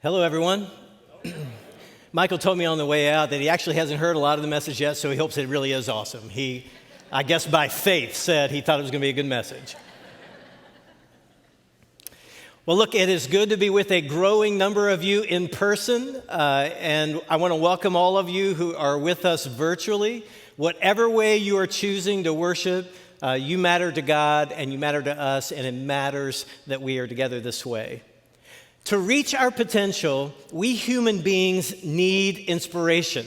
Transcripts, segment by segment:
Hello, everyone. Michael told me on the way out that he actually hasn't heard a lot of the message yet, so he hopes it really is awesome. He, I guess by faith, said he thought it was going to be a good message. Well, look, it is good to be with a growing number of you in person, and I want to welcome all of you who are with us virtually. Whatever way you are choosing to worship, you matter to God and you matter to us, and it matters that we are together this way. To reach our potential, we human beings need inspiration,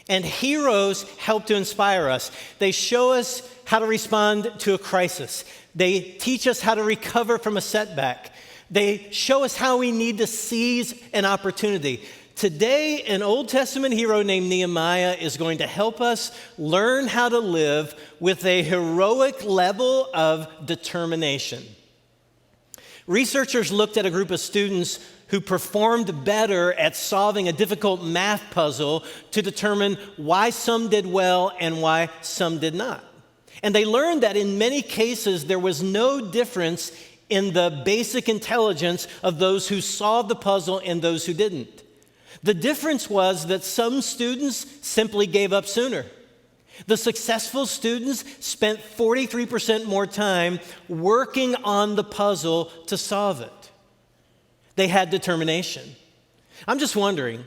and heroes help to inspire us. They show us how to respond to a crisis. They teach us how to recover from a setback. They show us how we need to seize an opportunity. Today, an Old Testament hero named Nehemiah is going to help us learn how to live with a heroic level of determination. Researchers looked at a group of students who performed better at solving a difficult math puzzle to determine why some did well and why some did not. And they learned that in many cases, there was no difference in the basic intelligence of those who solved the puzzle and those who didn't. The difference was that some students simply gave up sooner. The successful students spent 43% more time working on the puzzle to solve it. They had determination. I'm just wondering,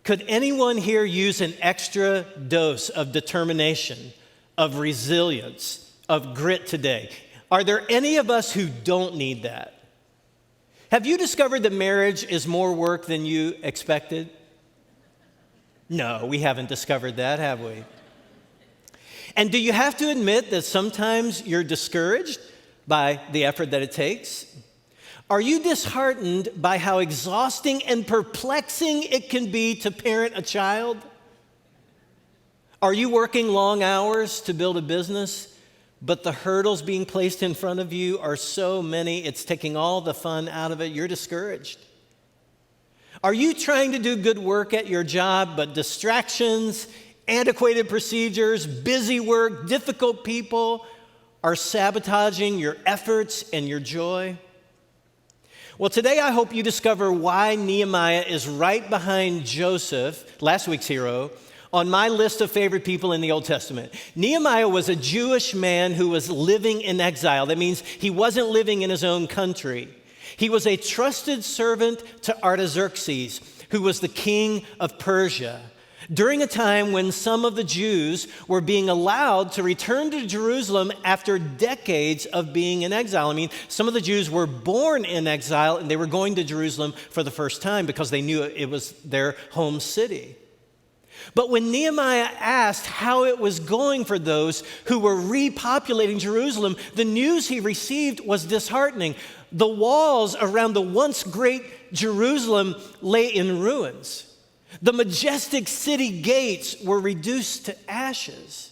could anyone here use an extra dose of determination, of resilience, of grit today? Are there any of us who don't need that? Have you discovered that marriage is more work than you expected? No, we haven't discovered that, have we? And do you have to admit that sometimes you're discouraged by the effort that it takes? Are you disheartened by how exhausting and perplexing it can be to parent a child? Are you working long hours to build a business, but the hurdles being placed in front of you are so many, it's taking all the fun out of it? You're discouraged. Are you trying to do good work at your job, but distractions, antiquated procedures, busy work, difficult people are sabotaging your efforts and your joy? Well, today I hope you discover why Nehemiah is right behind Joseph, last week's hero, on my list of favorite people in the Old Testament. Nehemiah was a Jewish man who was living in exile. That means he wasn't living in his own country. He was a trusted servant to Artaxerxes, who was the king of Persia, during a time when some of the Jews were being allowed to return to Jerusalem after decades of being in exile. I mean, some of the Jews were born in exile and they were going to Jerusalem for the first time because they knew it was their home city. But when Nehemiah asked how it was going for those who were repopulating Jerusalem, the news he received was disheartening. The walls around the once great Jerusalem lay in ruins. The majestic city gates were reduced to ashes.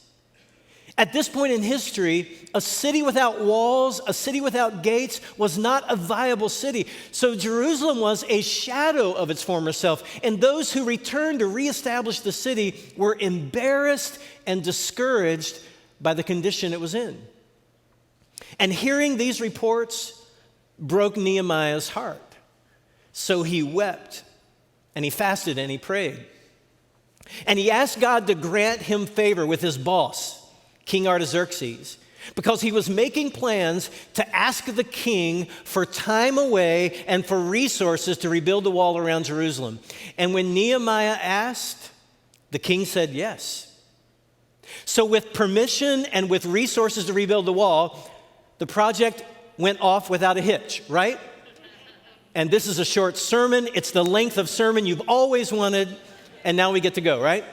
At this point in history, a city without walls, a city without gates was not a viable city. So Jerusalem was a shadow of its former self. And those who returned to reestablish the city were embarrassed and discouraged by the condition it was in. And hearing these reports broke Nehemiah's heart. So he wept. And he fasted and he prayed. And he asked God to grant him favor with his boss, King Artaxerxes, because he was making plans to ask the king for time away and for resources to rebuild the wall around Jerusalem. And when Nehemiah asked, the king said yes. So with permission and with resources to rebuild the wall, the project went off without a hitch, right? And this is a short sermon. It's the length of sermon you've always wanted, and now we get to go, right?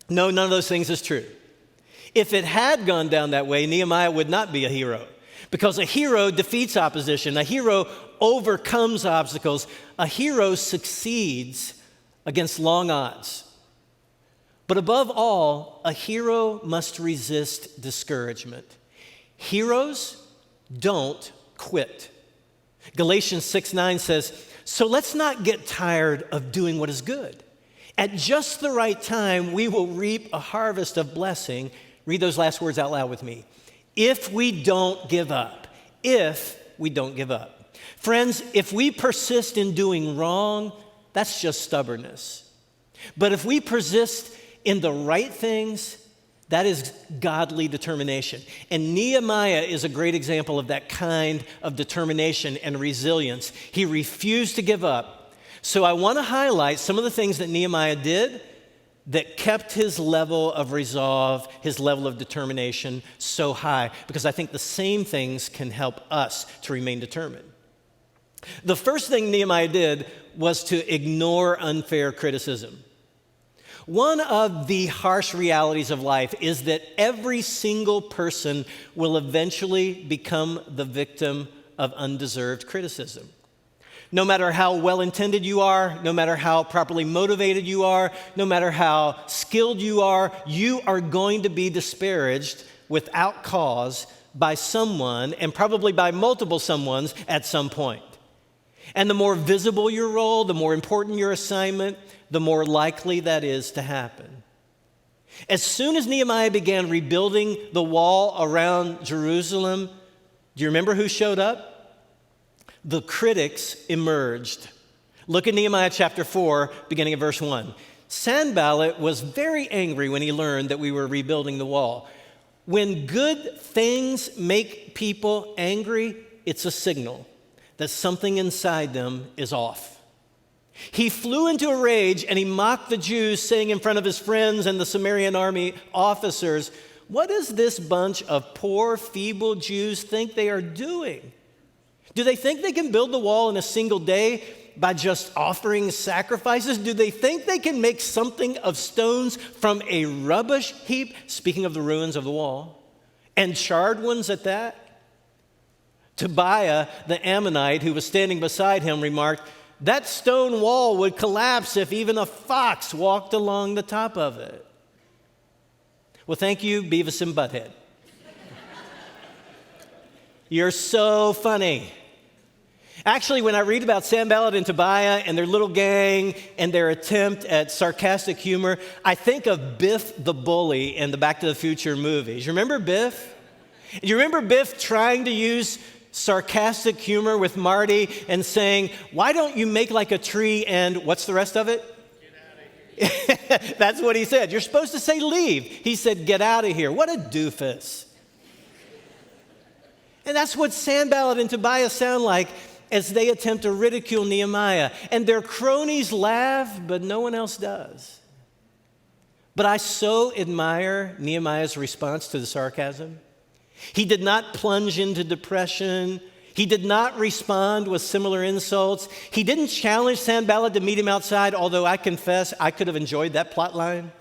No, none of those things is true. If it had gone down that way, Nehemiah would not be a hero, because a hero defeats opposition. A hero overcomes obstacles. A hero succeeds against long odds. But above all, a hero must resist discouragement. Heroes don't quit. Galatians 6:9 says, so let's not get tired of doing what is good. At just the right time, we will reap a harvest of blessing. Read those last words out loud with me. If we don't give up. If we don't give up. Friends, if we persist in doing wrong, that's just stubbornness. But if we persist in the right things, that is godly determination. And Nehemiah is a great example of that kind of determination and resilience. He refused to give up. So I want to highlight some of the things that Nehemiah did that kept his level of resolve, his level of determination so high, because I think the same things can help us to remain determined. The first thing Nehemiah did was to ignore unfair criticism. One of the harsh realities of life is that every single person will eventually become the victim of undeserved criticism. No matter how well-intended you are, no matter how properly motivated you are, no matter how skilled you are going to be disparaged without cause by someone, and probably by multiple someones at some point. And the more visible your role, the more important your assignment, the more likely that is to happen. As soon as Nehemiah began rebuilding the wall around Jerusalem, do you remember who showed up? The critics emerged. Look at Nehemiah chapter 4, beginning at verse 1. Sanballat was very angry when he learned that we were rebuilding the wall. When good things make people angry, it's a signal that something inside them is off. He flew into a rage and he mocked the Jews, saying in front of his friends and the Samaritan army officers, "What does this bunch of poor, feeble Jews think they are doing? Do they think they can build the wall in a single day by just offering sacrifices? Do they think they can make something of stones from a rubbish heap?" Speaking of the ruins of the wall, and charred ones at that. Tobiah, the Ammonite, who was standing beside him, remarked, "That stone wall would collapse if even a fox walked along the top of it." Well, thank you, Beavis and Butthead. You're so funny. Actually, when I read about Sanballat and Tobiah and their little gang and their attempt at sarcastic humor, I think of Biff the Bully in the Back to the Future movies. You remember Biff? You remember Biff trying to use sarcastic humor with Marty and saying, "Why don't you make like a tree and," what's the rest of it? "Get out of here." That's what he said. You're supposed to say leave. He said, "Get out of here." What a doofus. And that's what Sanballat and Tobiah sound like as they attempt to ridicule Nehemiah. And their cronies laugh, but no one else does. But I so admire Nehemiah's response to the sarcasm. He did not plunge into depression. He did not respond with similar insults. He didn't challenge Sanballat to meet him outside, although I confess I could have enjoyed that plot line.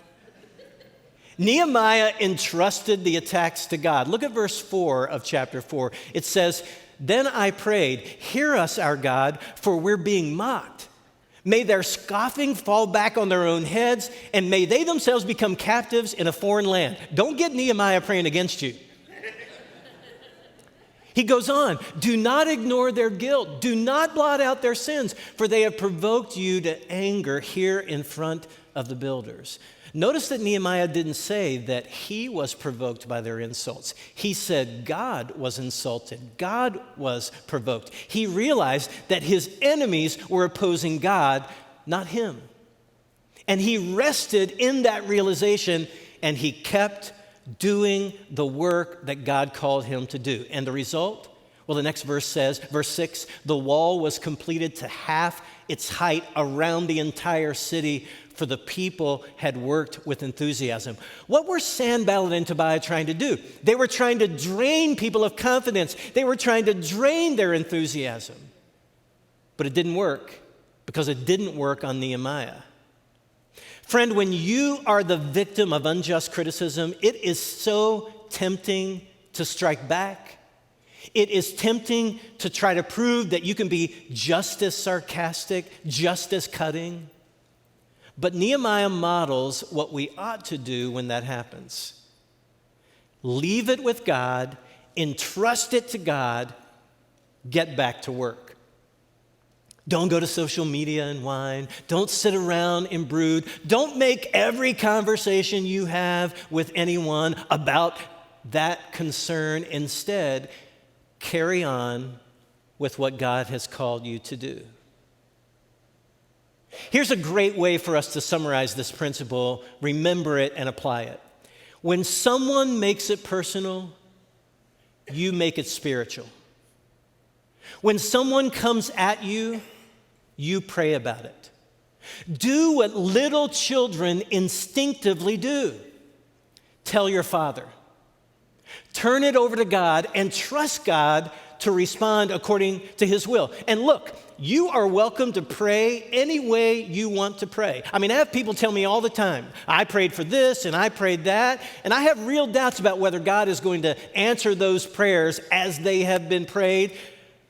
Nehemiah entrusted the attacks to God. Look at verse 4 of chapter 4. It says, "Then I prayed, 'Hear us, our God, for we're being mocked. May their scoffing fall back on their own heads, and may they themselves become captives in a foreign land.'" Don't get Nehemiah praying against you. He goes on, "Do not ignore their guilt. Do not blot out their sins, for they have provoked you to anger here in front of the builders." Notice that Nehemiah didn't say that he was provoked by their insults. He said God was insulted. God was provoked. He realized that his enemies were opposing God, not him. And he rested in that realization, and he kept doing the work that God called him to do. And the result? Well, the next verse says, verse 6, "The wall was completed to half its height around the entire city, for the people had worked with enthusiasm." What were Sanballat and Tobiah trying to do? They were trying to drain people of confidence. They were trying to drain their enthusiasm. But it didn't work, because it didn't work on Nehemiah. Friend, when you are the victim of unjust criticism, it is so tempting to strike back. It is tempting to try to prove that you can be just as sarcastic, just as cutting. But Nehemiah models what we ought to do when that happens. Leave it with God, entrust it to God, get back to work. Don't go to social media and whine. Don't sit around and brood. Don't make every conversation you have with anyone about that concern. Instead, carry on with what God has called you to do. Here's a great way for us to summarize this principle, remember it, and apply it. When someone makes it personal, you make it spiritual. When someone comes at you, you pray about it. Do what little children instinctively do. Tell your father. Turn it over to God and trust God to respond according to his will. And look, you are welcome to pray any way you want to pray. I mean, I have people tell me all the time, I prayed for this and I prayed that, and I have real doubts about whether God is going to answer those prayers as they have been prayed.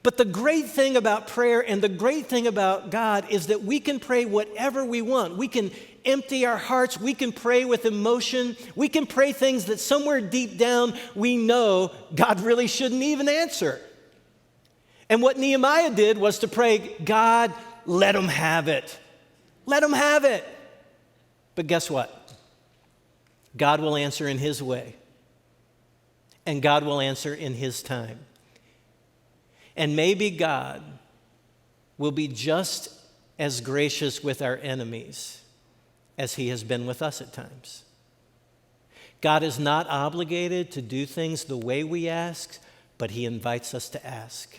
But the great thing about prayer and the great thing about God is that we can pray whatever we want. We can empty our hearts. We can pray with emotion. We can pray things that somewhere deep down we know God really shouldn't even answer. And what Nehemiah did was to pray, God, let them have it. Let them have it. But guess what? God will answer in his way. And God will answer in his time. And maybe God will be just as gracious with our enemies as he has been with us at times. God is not obligated to do things the way we ask, but he invites us to ask.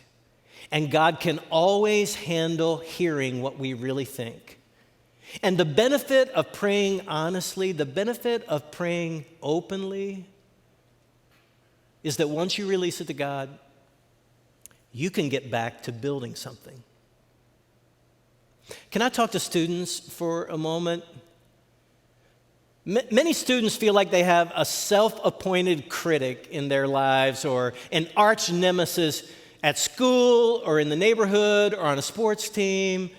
And God can always handle hearing what we really think. And the benefit of praying honestly, the benefit of praying openly, is that once you release it to God, you can get back to building something. Can I talk to students for a moment? Many students feel like they have a self-appointed critic in their lives or an arch nemesis at school or in the neighborhood or on a sports team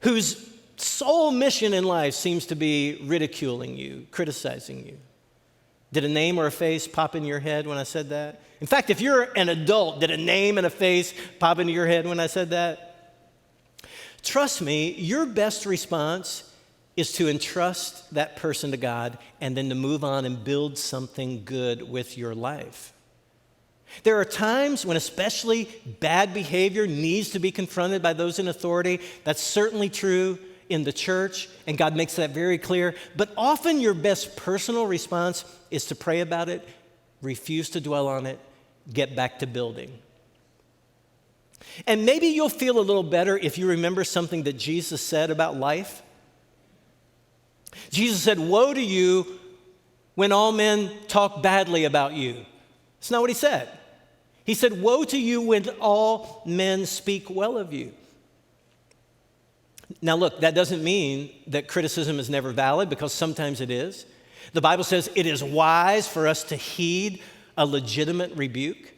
whose sole mission in life seems to be ridiculing you, criticizing you. Did a name or a face pop in your head when I said that? In fact, if you're an adult, did a name and a face pop into your head when I said that? Trust me, your best response is to entrust that person to God and then to move on and build something good with your life. There are times when especially bad behavior needs to be confronted by those in authority. That's certainly true in the church, and God makes that very clear. But often your best personal response is to pray about it, refuse to dwell on it, get back to building. And maybe you'll feel a little better if you remember something that Jesus said about life. Jesus said, "Woe to you when all men talk badly about you." That's not what he said. He said, "Woe to you when all men speak well of you." Now look, that doesn't mean that criticism is never valid, because sometimes it is. The Bible says it is wise for us to heed a legitimate rebuke.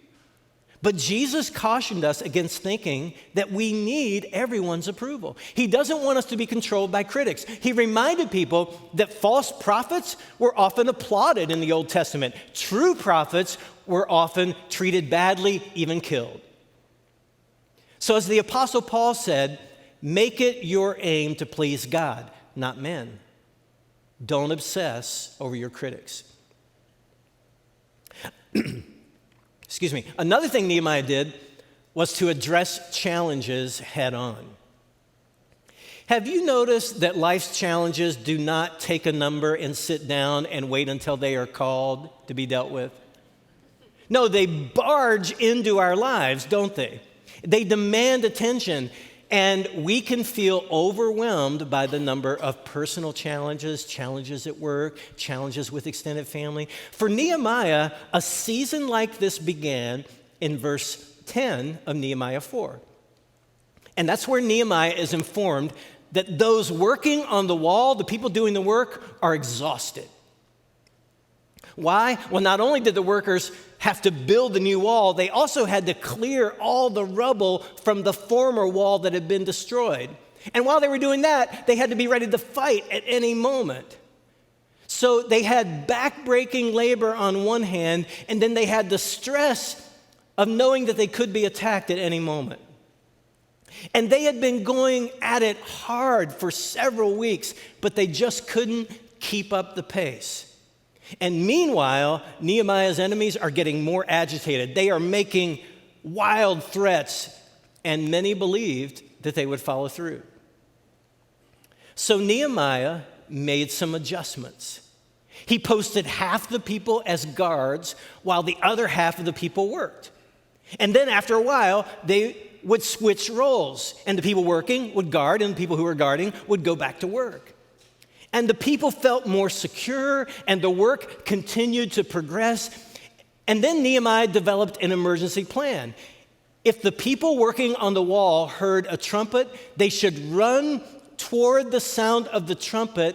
But Jesus cautioned us against thinking that we need everyone's approval. He doesn't want us to be controlled by critics. He reminded people that false prophets were often applauded in the Old Testament. True prophets were often treated badly, even killed. So as the Apostle Paul said, make it your aim to please God, not men. Don't obsess over your critics. Excuse me. Another thing Nehemiah did was to address challenges head on. Have you noticed that life's challenges do not take a number and sit down and wait until they are called to be dealt with? No, they barge into our lives, don't they? They demand attention, and we can feel overwhelmed by the number of personal challenges, challenges at work, challenges with extended family. For Nehemiah, a season like this began in verse 10 of Nehemiah 4. And that's where Nehemiah is informed that those working on the wall, the people doing the work, are exhausted. Why? Well, not only did the workers have to build the new wall, they also had to clear all the rubble from the former wall that had been destroyed. And while they were doing that, they had to be ready to fight at any moment. So they had back-breaking labor on one hand, and then they had the stress of knowing that they could be attacked at any moment. And they had been going at it hard for several weeks, but they just couldn't keep up the pace. And meanwhile, Nehemiah's enemies are getting more agitated. They are making wild threats, and many believed that they would follow through. So Nehemiah made some adjustments. He posted half the people as guards while the other half of the people worked. And then after a while, they would switch roles, and the people working would guard, and the people who were guarding would go back to work. And the people felt more secure, and the work continued to progress. And then Nehemiah developed an emergency plan. If the people working on the wall heard a trumpet, they should run toward the sound of the trumpet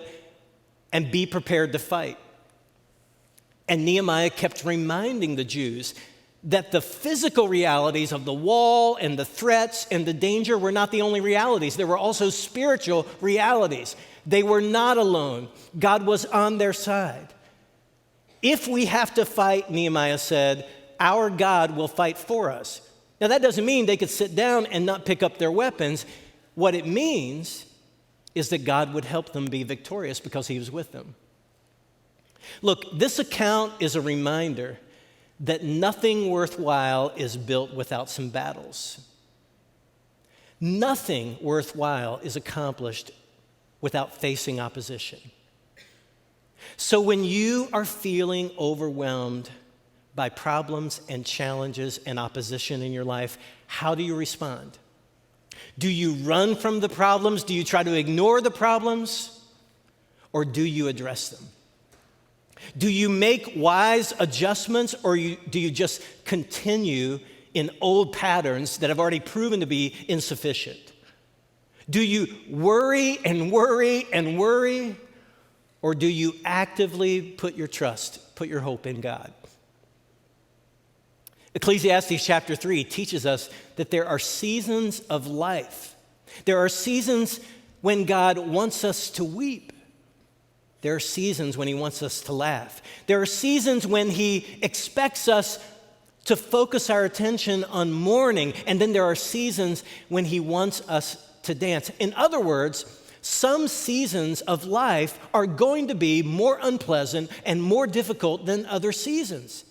and be prepared to fight. And Nehemiah kept reminding the Jews that the physical realities of the wall and the threats and the danger were not the only realities. There were also spiritual realities. They were not alone. God was on their side. If we have to fight, Nehemiah said, our God will fight for us. Now, that doesn't mean they could sit down and not pick up their weapons. What it means is that God would help them be victorious because he was with them. Look, this account is a reminder that nothing worthwhile is built without some battles. Nothing worthwhile is accomplished without facing opposition. So when you are feeling overwhelmed by problems and challenges and opposition in your life, how do you respond? Do you run from the problems? Do you try to ignore the problems? Or do you address them? Do you make wise adjustments, or do you just continue in old patterns that have already proven to be insufficient? Do you worry and worry and worry, or do you actively put your trust, put your hope in God? Ecclesiastes chapter 3 teaches us that there are seasons of life. There are seasons when God wants us to weep. There are seasons when he wants us to laugh. There are seasons when he expects us to focus our attention on mourning, and then there are seasons when he wants us to dance. In other words, some seasons of life are going to be more unpleasant and more difficult than other seasons.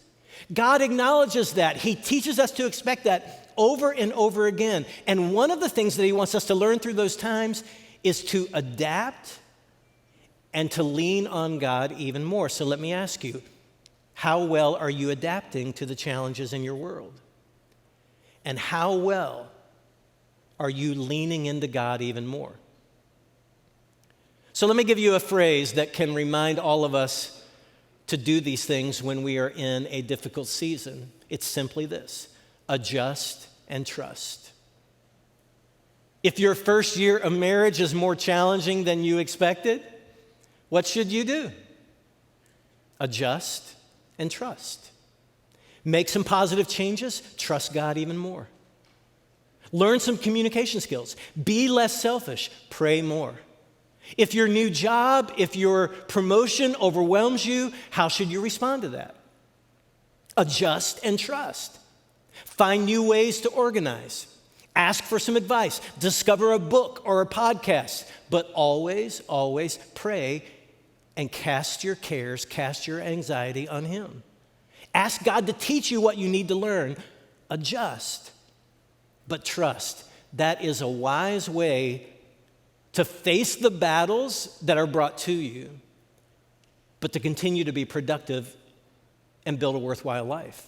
God acknowledges that. He teaches us to expect that over and over again. And one of the things that he wants us to learn through those times is to adapt and to lean on God even more. So let me ask you, how well are you adapting to the challenges in your world? And how well are you leaning into God even more? So let me give you a phrase that can remind all of us to do these things when we are in a difficult season. It's simply this: adjust and trust. If your first year of marriage is more challenging than you expected, what should you do? Adjust and trust. Make some positive changes, trust God even more. Learn some communication skills. Be less selfish, pray more. If your new job, if your promotion overwhelms you, how should you respond to that? Adjust and trust. Find new ways to organize. Ask for some advice. Discover a book or a podcast. But always, always pray and cast your cares, cast your anxiety on him. Ask God to teach you what you need to learn. Adjust, but trust. That is a wise way to face the battles that are brought to you, but to continue to be productive and build a worthwhile life.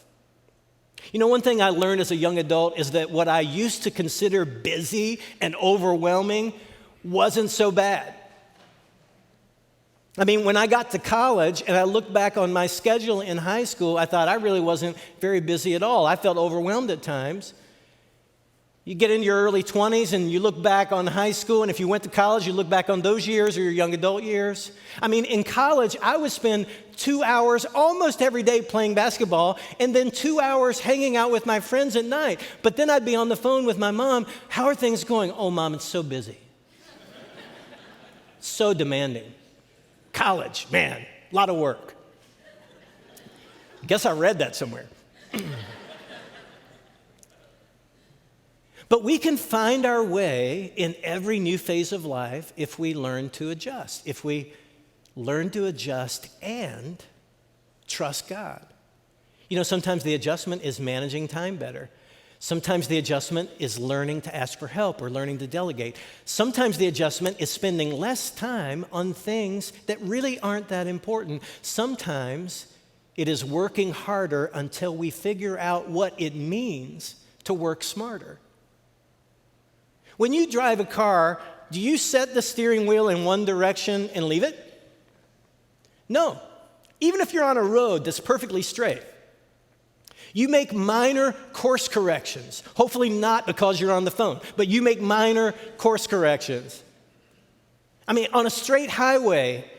You know, one thing I learned as a young adult is that what I used to consider busy and overwhelming wasn't so bad. I mean, when I got to college and I looked back on my schedule in high school, I thought I really wasn't very busy at all. I felt overwhelmed at times. You get into your early 20s and you look back on high school, and if you went to college, you look back on those years or your young adult years. I mean, in college, I would spend 2 hours almost every day playing basketball and then 2 hours hanging out with my friends at night. But then I'd be on the phone with my mom. How are things going? Oh, Mom, it's so busy. So demanding. College, man, a lot of work. Guess I read that somewhere. But we can find our way in every new phase of life if we learn to adjust, if we learn to adjust and trust God. You know, sometimes the adjustment is managing time better. Sometimes the adjustment is learning to ask for help or learning to delegate. Sometimes the adjustment is spending less time on things that really aren't that important. Sometimes it is working harder until we figure out what it means to work smarter. When you drive a car, do you set the steering wheel in one direction and leave it? No. Even if you're on a road that's perfectly straight, you make minor course corrections. Hopefully not because you're on the phone, but you make minor course corrections. I mean, on a straight highway,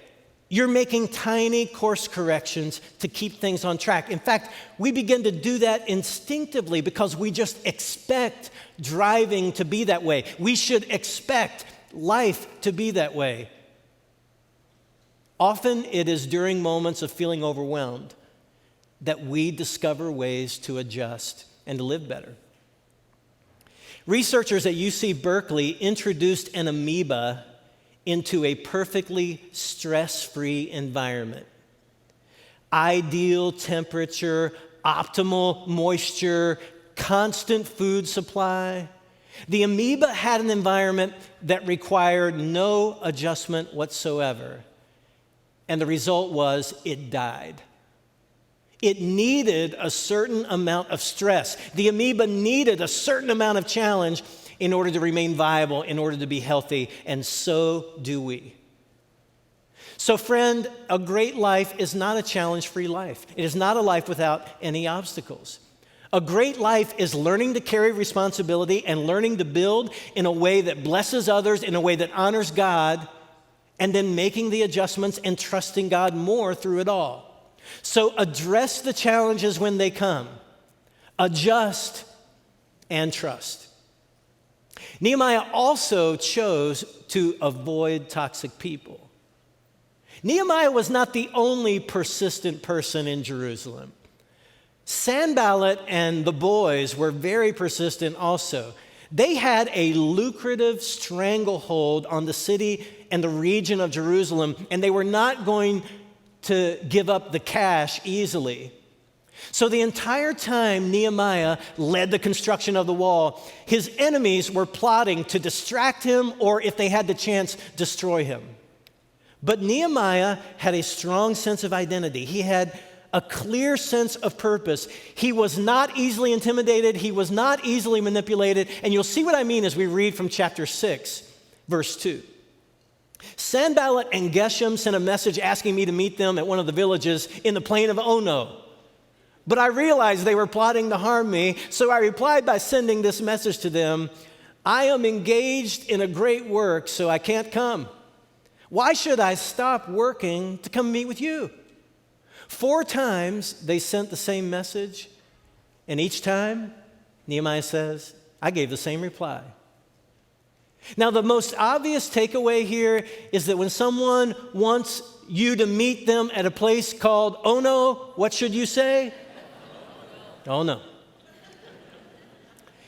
you're making tiny course corrections to keep things on track. In fact, we begin to do that instinctively because we just expect driving to be that way. We should expect life to be that way. Often it is during moments of feeling overwhelmed that we discover ways to adjust and to live better. Researchers at UC Berkeley introduced an amoeba into a perfectly stress-free environment. Ideal temperature, optimal moisture, constant food supply. The amoeba had an environment that required no adjustment whatsoever. And the result was it died. It needed a certain amount of stress. The amoeba needed a certain amount of challenge in order to remain viable, in order to be healthy, and so do we. So friend, a great life is not a challenge-free life. It is not a life without any obstacles. A great life is learning to carry responsibility and learning to build in a way that blesses others, in a way that honors God, and then making the adjustments and trusting God more through it all. So address the challenges when they come. Adjust and trust. Nehemiah also chose to avoid toxic people. Nehemiah was not the only persistent person in Jerusalem. Sanballat and the boys were very persistent also. They had a lucrative stranglehold on the city and the region of Jerusalem, and they were not going to give up the cash easily. So the entire time Nehemiah led the construction of the wall, his enemies were plotting to distract him or, if they had the chance, destroy him. But Nehemiah had a strong sense of identity. He had a clear sense of purpose. He was not easily intimidated. He was not easily manipulated. And you'll see what I mean as we read from chapter 6, verse 2. Sanballat and Geshem sent a message asking me to meet them at one of the villages in the plain of Ono. But I realized they were plotting to harm me, so I replied by sending this message to them: I am engaged in a great work, so I can't come. Why should I stop working to come meet with you? 4 times they sent the same message, and each time, Nehemiah says, I gave the same reply. Now, the most obvious takeaway here is that when someone wants you to meet them at a place called Ono, what should you say? Oh, no.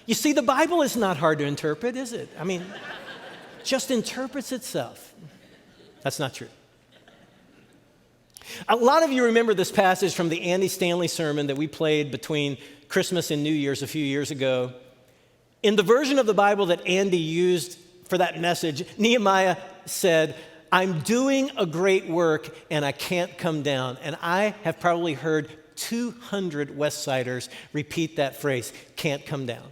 You see, the Bible is not hard to interpret, is it? I mean, it just interprets itself. That's not true. A lot of you remember this passage from the Andy Stanley sermon that we played between Christmas and New Year's a few years ago. In the version of the Bible that Andy used for that message, Nehemiah said, I'm doing a great work and I can't come down. And I have probably heard 200 Westsiders repeat that phrase, can't come down,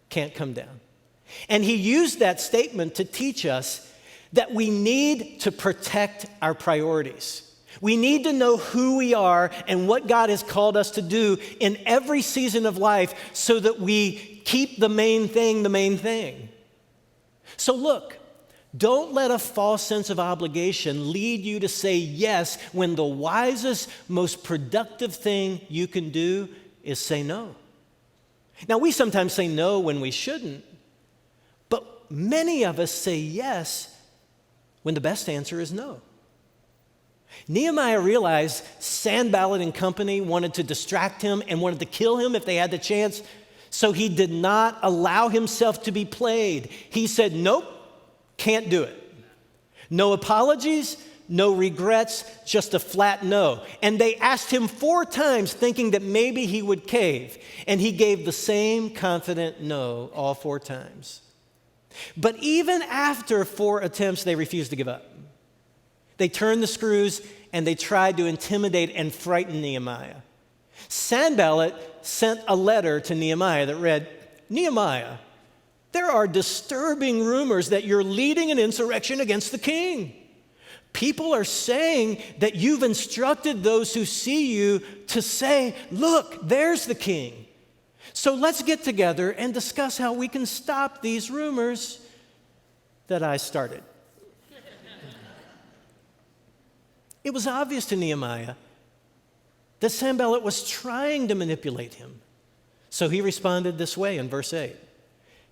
can't come down. And he used that statement to teach us that we need to protect our priorities. We need to know who we are and what God has called us to do in every season of life so that we keep the main thing the main thing. So look, don't let a false sense of obligation lead you to say yes when the wisest, most productive thing you can do is say no. Now, we sometimes say no when we shouldn't, but many of us say yes when the best answer is no. Nehemiah realized Sanballat and company wanted to distract him and wanted to kill him if they had the chance, so he did not allow himself to be played. He said, nope, can't do it. No apologies, no regrets, just a flat no. And they asked him 4 times, thinking that maybe he would cave. And he gave the same confident no all 4 times. But even after 4 attempts, they refused to give up. They turned the screws and they tried to intimidate and frighten Nehemiah. Sanballat sent a letter to Nehemiah that read, "Nehemiah, there are disturbing rumors that you're leading an insurrection against the king. People are saying that you've instructed those who see you to say, 'Look, there's the king.' So let's get together and discuss how we can stop these rumors that I started." It was obvious to Nehemiah that Sanballat was trying to manipulate him. So he responded this way in verse 8.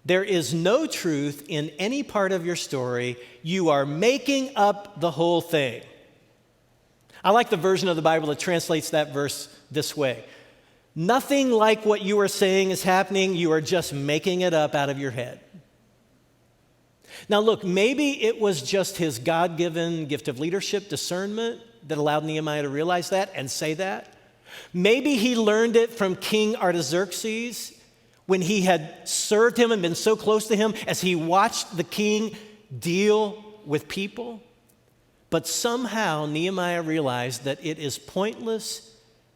"There is no truth in any part of your story. You are making up the whole thing." I like the version of the Bible that translates that verse this way. "Nothing like what you are saying is happening. You are just making it up out of your head." Now look, maybe it was just his God-given gift of leadership, discernment, that allowed Nehemiah to realize that and say that. Maybe he learned it from King Artaxerxes when he had served him and been so close to him as he watched the king deal with people. But somehow Nehemiah realized that it is pointless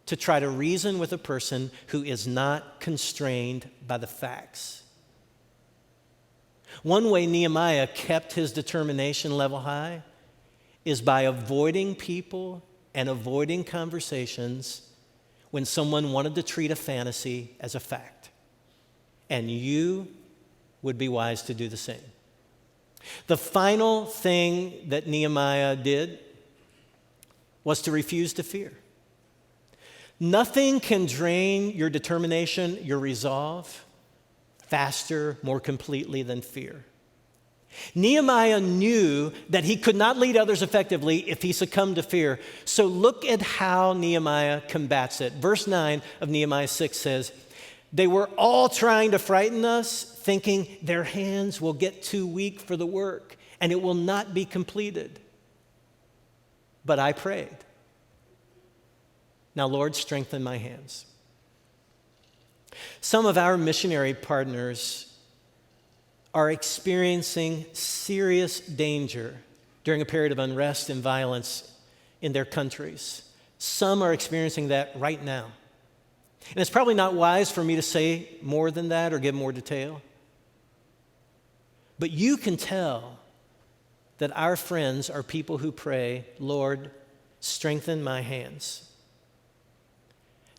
to try to reason with a person who is not constrained by the facts. One way Nehemiah kept his determination level high is by avoiding people and avoiding conversations when someone wanted to treat a fantasy as a fact. And you would be wise to do the same. The final thing that Nehemiah did was to refuse to fear. Nothing can drain your determination, your resolve, faster, more completely than fear. Nehemiah knew that he could not lead others effectively if he succumbed to fear. So look at how Nehemiah combats it. Verse 9 of Nehemiah 6 says, "They were all trying to frighten us, thinking their hands will get too weak for the work and it will not be completed. But I prayed. Now, Lord, strengthen my hands." Some of our missionary partners are experiencing serious danger during a period of unrest and violence in their countries. Some are experiencing that right now. And it's probably not wise for me to say more than that or give more detail. But you can tell that our friends are people who pray, "Lord, strengthen my hands."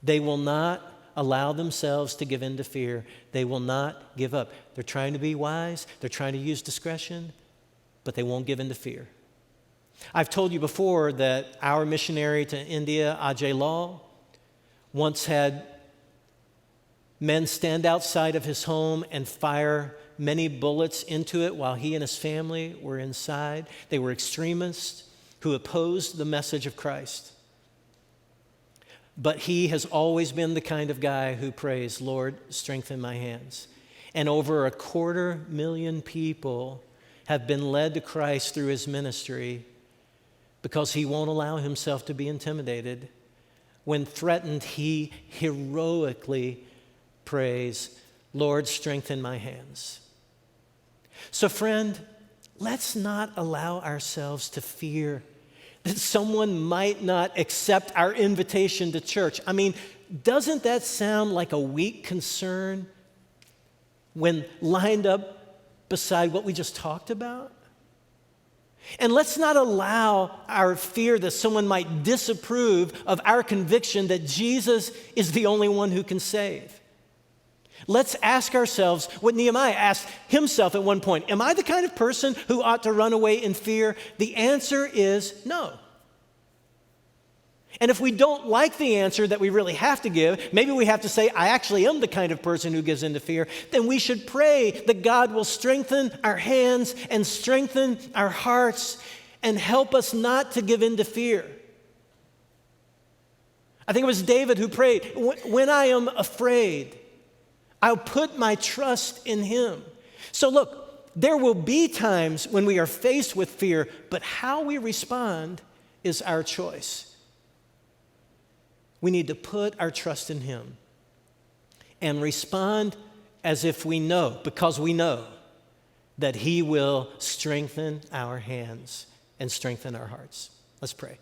They will not allow themselves to give in to fear. They will not give up. They're trying to be wise. They're trying to use discretion, but they won't give in to fear. I've told you before that our missionary to India, Ajay Lal, once had men stand outside of his home and fire many bullets into it while he and his family were inside. They were extremists who opposed the message of Christ. But he has always been the kind of guy who prays, "Lord, strengthen my hands." And over 250,000 people have been led to Christ through his ministry because he won't allow himself to be intimidated. When threatened, he heroically prays, "Lord, strengthen my hands." So friend, let's not allow ourselves to fear that someone might not accept our invitation to church. I mean, doesn't that sound like a weak concern when lined up beside what we just talked about? And let's not allow our fear that someone might disapprove of our conviction that Jesus is the only one who can save. Let's ask ourselves what Nehemiah asked himself at one point. Am I the kind of person who ought to run away in fear? The answer is no. And if we don't like the answer that we really have to give, maybe we have to say, I actually am the kind of person who gives in to fear, then we should pray that God will strengthen our hands and strengthen our hearts and help us not to give in to fear. I think it was David who prayed, when I am afraid, I'll put my trust in him. So look, there will be times when we are faced with fear, but how we respond is our choice. We need to put our trust in him and respond as if we know, because we know that he will strengthen our hands and strengthen our hearts. Let's pray.